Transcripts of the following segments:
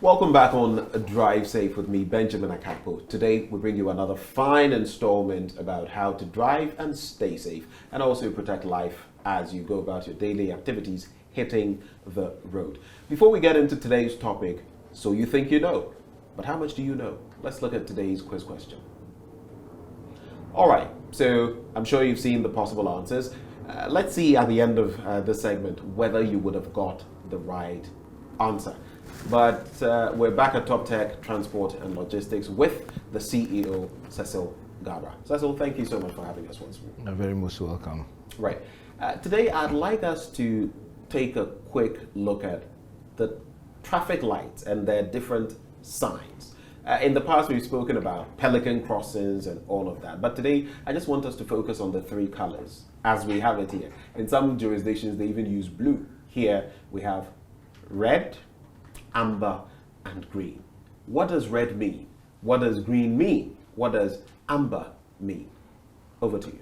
Welcome back on Drive Safe with me, Benjamin Akakpo. Today we bring you another fine installment about how to drive and stay safe and also protect life as you go about your daily activities hitting the road. Before we get into today's topic, so you think you know, but how much do you know? Let's look at today's quiz question. All right, so I'm sure you've seen the possible answers. Let's see at the end of this segment whether you would have got the right answer. But we're back at Top Tech Transport and Logistics with the CEO, Cecil Garbrah. Cecil, thank you so much for having us once more. You're very most welcome. Right. Today, I'd like us to take a quick look at the traffic lights and their different signs. In the past, we've spoken about pelican crossings and all of that. But today, I just want us to focus on the three colors as we have it here. In some jurisdictions, they even use blue. Here, we have red, amber, and green. What does red mean? What does green mean? What does amber mean? Over to you.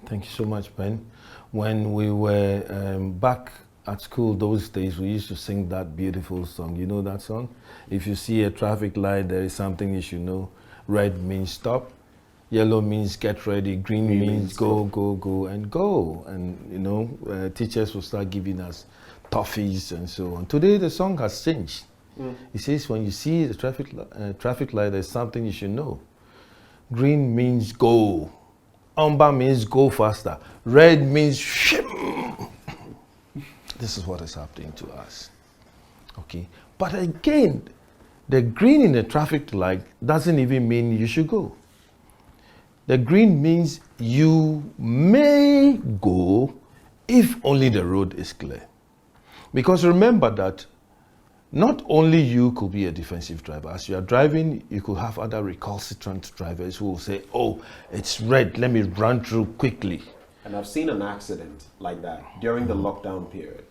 Thank you so much, Ben. When we were back at school those days, we used to sing that beautiful song. You know that song? If you see a traffic light, there is something you should know. Red means stop. Yellow means get ready. Green means go, go, go, and go. And, you know, teachers will start giving us toffees and so on. Today, the song has changed. It says when you see the traffic light, there's something you should know. Green means go. Amber means go faster. Red means shim. This is what is happening to us. Okay. But again, the green in the traffic light doesn't even mean you should go. The green means you may go if only the road is clear. Because remember that not only you could be a defensive driver. As you are driving, you could have other recalcitrant drivers who will say, oh, it's red, let me run through quickly. And I've seen an accident like that during the lockdown period.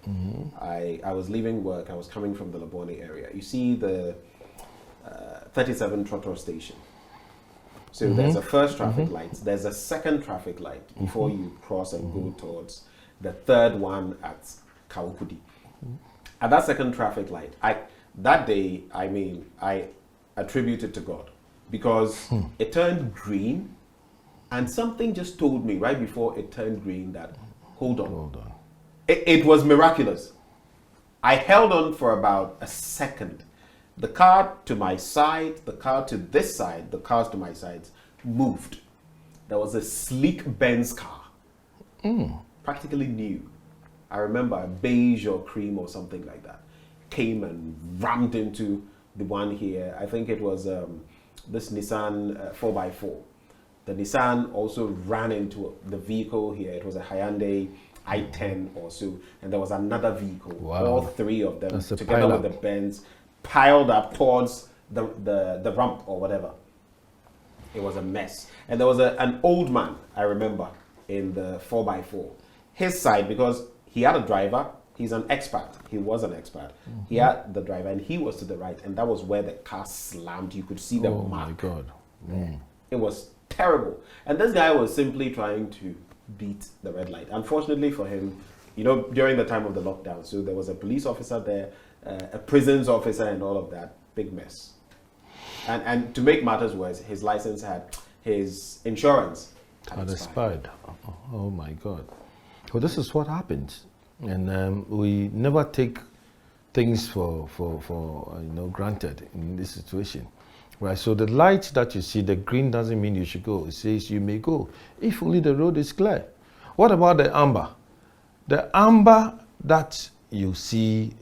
I was leaving work, I was coming from the Labone area. You see the 37 Trotro station. So there's a first traffic light, there's a second traffic light before you cross and go towards the third one at Kawukudi. At that second traffic light, that day, I attribute it to God because it turned green and something just told me right before it turned green that, hold on. It was miraculous. I held on for about a second. The car to my side, the car to this side, the cars to my sides moved. There was a sleek Benz car, practically new. I remember a beige or cream or something like that came and rammed into the one here. I think it was this Nissan 4x4. The Nissan also ran into the vehicle here. It was a Hyundai i10 or so, and there was another vehicle. Wow. All three of them together with the Benz piled up towards the ramp or whatever. It was a mess. And there was an old man, I remember, in the 4x4. His side, because he had a driver, he's an expat. He was an expat. He had the driver and he was to the right, and that was where the car slammed. You could see the mark. Oh my God. It was terrible. And this guy was simply trying to beat the red light. Unfortunately for him, you know, during the time of the lockdown, so there was a police officer there, a prisons officer and all of that. Big mess. And to make matters worse, his license his insurance had expired. Oh my God. Well, this is what happens, and we never take things for granted in this situation, right? So the light that you see, the green doesn't mean you should go. It says you may go if only the road is clear. What about the amber? The amber that you see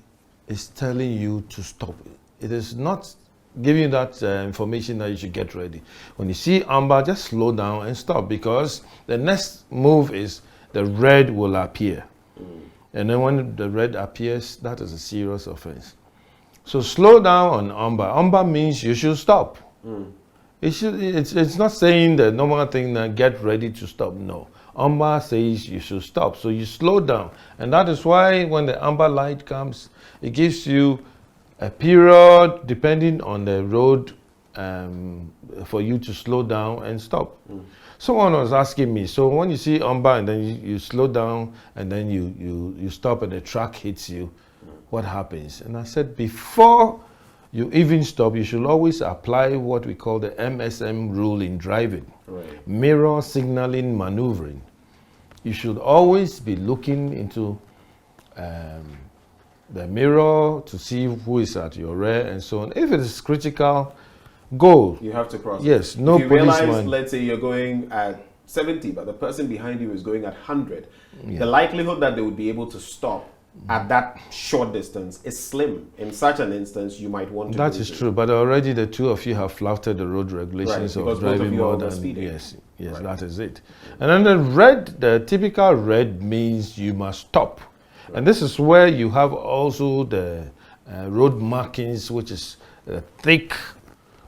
is telling you to stop. It is not giving you that information that you should get ready. When you see amber, just slow down and stop, because the next move is the red will appear. And then when the red appears, that is a serious offense. So slow down on amber. Amber means you should stop. It's not saying the normal thing that get ready to stop. No. Amber says you should stop. So you slow down. And that is why when the amber light comes, it gives you a period depending on the road for you to slow down and stop. Someone was asking me, so when you see amber and then you slow down and then you stop and the truck hits you, what happens? And I said, before you even stop, you should always apply what we call the MSM rule in driving. Right. Mirror signaling maneuvering. You should always be looking into the mirror to see who is at your rear and so on. If it is critical, go. You have to cross. Yes, no if you realize, policeman. let's say you're going at 70, but the person behind you is going at 100. The likelihood that they would be able to stop at that short distance is slim. In such an instance, you might want to. That is true, but already the two of you have flouted the road regulations Right, of driving more than speeding. Yes, Right. that is it. And then the red, the typical red means you must stop, and this is where you have also the road markings, which is a thick,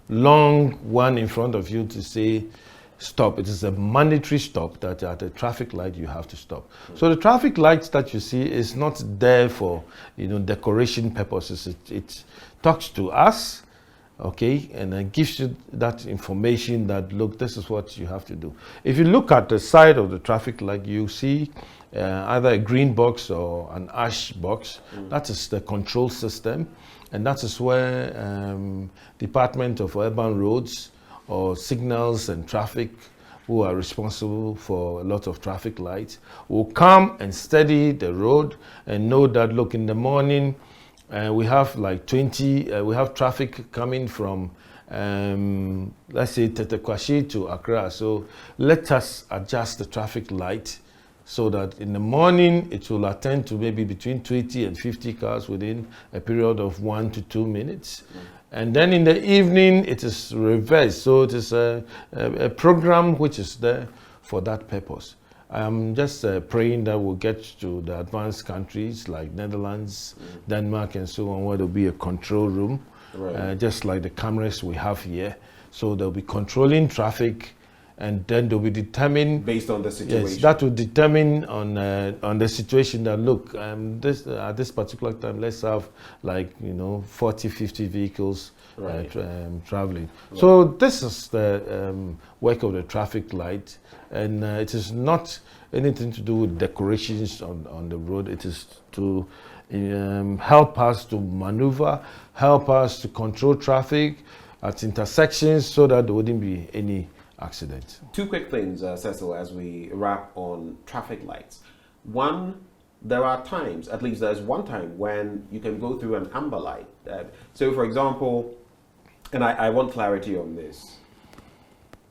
long one in front of you to say stop. It is a mandatory stop that at a traffic light you have to stop. So the traffic lights that you see is not there for decoration purposes. It talks to us, okay, and then gives you that information that look, this is what you have to do. If you look at the side of the traffic light, you see either a green box or an ash box. That is the control system, and that is where Department of Urban Roads or signals and traffic, who are responsible for a lot of traffic lights, will come and steady the road and know that, look, in the morning we have like 20, we have traffic coming from let's say Tetekwashi to Accra, so let us adjust the traffic light so that in the morning it will attend to maybe between 20 and 50 cars within a period of 1 to 2 minutes. And then in the evening, it is reversed. So it is a program which is there for that purpose. I'm just praying that we'll get to the advanced countries like Netherlands, Denmark, and so on, where there'll be a control room, just like the cameras we have here. So they'll be controlling traffic, and then they'll be determined based on the situation. Yes, that will determine on the situation that, look, at this particular time, let's have like 40, 50 vehicles traveling. Right. So this is the work of the traffic light, and it is not anything to do with decorations on the road. It is to help us to maneuver, help us to control traffic at intersections so that there wouldn't be any accident. Two quick things, Cecil, as we wrap on traffic lights. One, there are times, at least there's one time when you can go through an amber light. So for example, and I want clarity on this,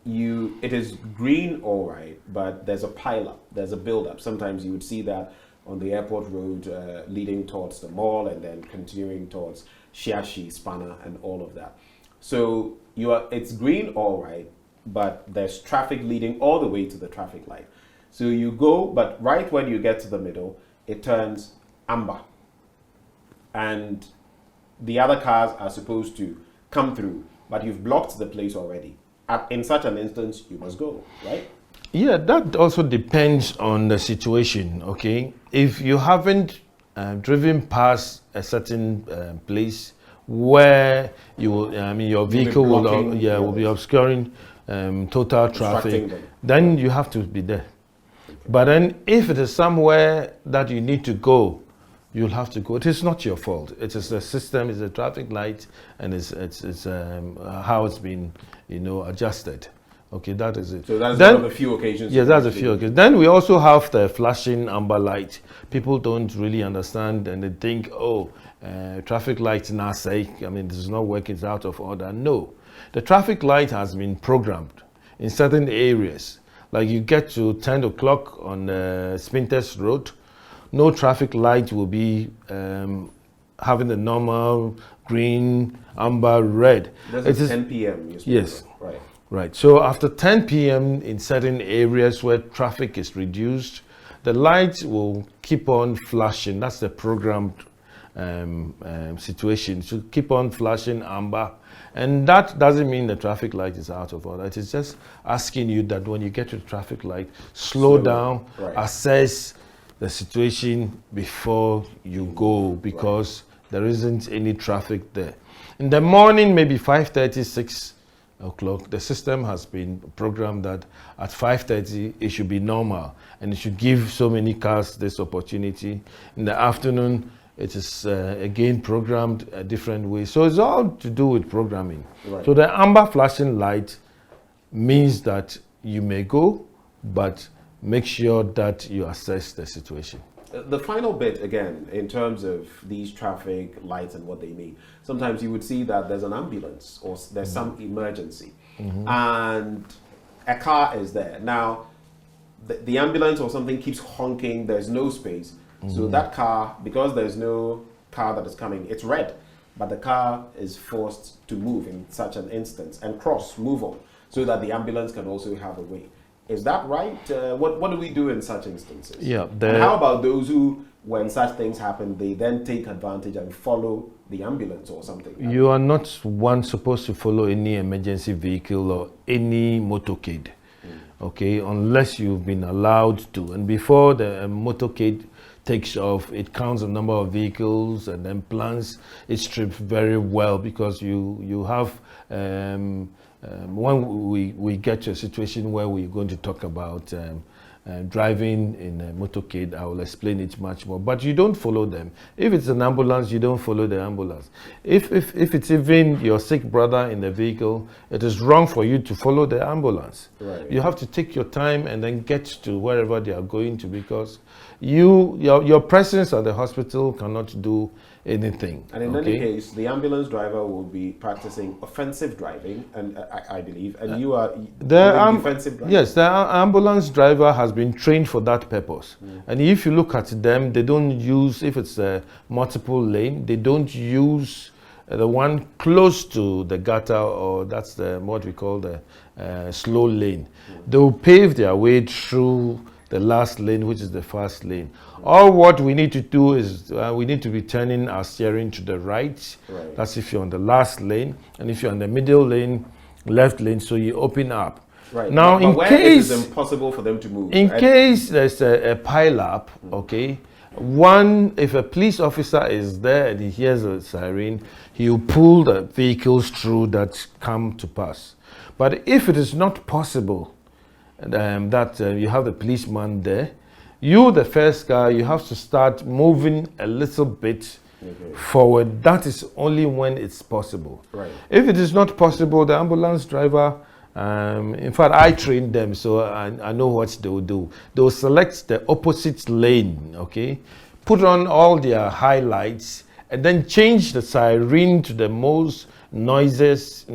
it is green, all right, but there's a pile-up, there's a build-up. Sometimes you would see that on the airport road leading towards the mall and then continuing towards Shiashi, Spanner, and all of that. So it's green, all right, but there's traffic leading all the way to the traffic light. So you go, but right when you get to the middle, it turns amber. And the other cars are supposed to come through, but you've blocked the place already. In such an instance, you must go, right? Yeah, that also depends on the situation, okay? If you haven't driven past a certain place where you will, your vehicle will be obscuring total traffic, then you have to be there. But then if it is somewhere that you need to go, you'll have to go. It is not your fault. It is the system, it's a traffic light, and it's how it's been adjusted. Okay, that is it. So that's one of the few occasions. Yeah, that's a few occasions. Then we also have the flashing amber light. People don't really understand, and they think, traffic lights now say, this is not working, it's out of order. No. The traffic light has been programmed in certain areas. Like you get to 10 o'clock on Spinters Road, no traffic light will be having the normal green, amber, red. This is 10 p.m. Yes. Right. Right. So after 10 p.m. in certain areas where traffic is reduced, the lights will keep on flashing. That's the programmed situation. To keep on flashing amber. And that doesn't mean the traffic light is out of order. It is just asking you that when you get to the traffic light, slow down, assess the situation before you go, because there isn't any traffic there. In the morning, maybe 5:30, 6 o'clock, the system has been programmed that at 5:30 it should be normal and it should give so many cars this opportunity. In the afternoon, It is again programmed a different way. So it's all to do with programming. Right. So the amber flashing light means that you may go, but make sure that you assess the situation. The final bit, again, in terms of these traffic lights and what they mean, sometimes you would see that there's an ambulance or there's some emergency and a car is there. Now, the ambulance or something keeps honking, there's no space. So that car, because there's no car that is coming, it's red, but the car is forced to move in such an instance and move on, so that the ambulance can also have a way. Is that right? What do we do in such instances? Yeah. And how about those who, when such things happen, they then take advantage and follow the ambulance or something? You are not supposed to follow any emergency vehicle or any motorcade, okay, unless you've been allowed to. And before the motorcade takes off, it counts the number of vehicles and then plans its trip very well, because you have when we get to a situation where we're going to talk about driving in a motorcade, I will explain it much more. But you don't follow them. If it's an ambulance, you don't follow the ambulance. If it's even your sick brother in the vehicle, it is wrong for you to follow the ambulance. Right. You have to take your time and then get to wherever they are going to, because your presence at the hospital cannot do anything. And in any case, the ambulance driver will be practicing offensive driving, and I believe, and you are doing defensive driving. Yes, the ambulance driver has been trained for that purpose. And if you look at them, they don't use, if it's a multiple lane, they don't use the one close to the gutter, or that's the what we call the slow lane. They will pave their way through the last lane, which is the fast lane. All what we need to do is we need to be turning our steering to the right. That's if you're on the last lane, and if you're on the middle lane, left lane, so you open up. Right. Now, but in where case it is impossible for them to move, in case there's a pile up, okay, if a police officer is there and he hears a siren, he will pull the vehicles through that come to pass. But if it is not possible that you have the policeman there, you, the first guy, you have to start moving a little bit forward. That is only when it's possible. Right. If it is not possible, the ambulance driver, in fact, I trained them, so I know what they will do. They will select the opposite lane, okay, put on all their highlights, and then change the siren to the most noisiest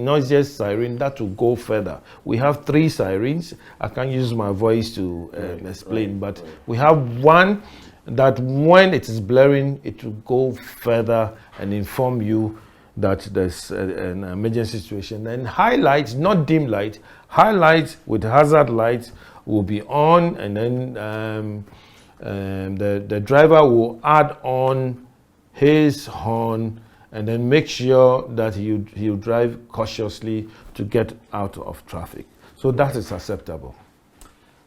siren that will go further. We have 3 sirens. I can't use my voice to explain, but we have one that when it is blaring, it will go further and inform you that there's an emergency situation. And highlights, not dim light, highlights with hazard lights will be on, and then the driver will add on his horn, and then make sure that he'll drive cautiously to get out of traffic. So that is acceptable.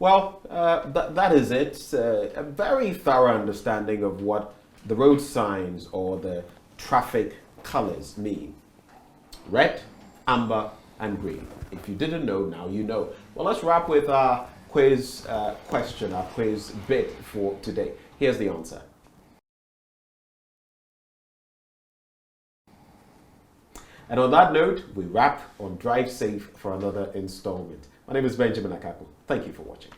Well, that is it. A very thorough understanding of what the road signs or the traffic colors mean. Red, amber, and green. If you didn't know, now you know. Well, let's wrap with our quiz question, our quiz bit for today. Here's the answer. And on that note, we wrap on Drive Safe for another installment. My name is Benjamin Akaku. Thank you for watching.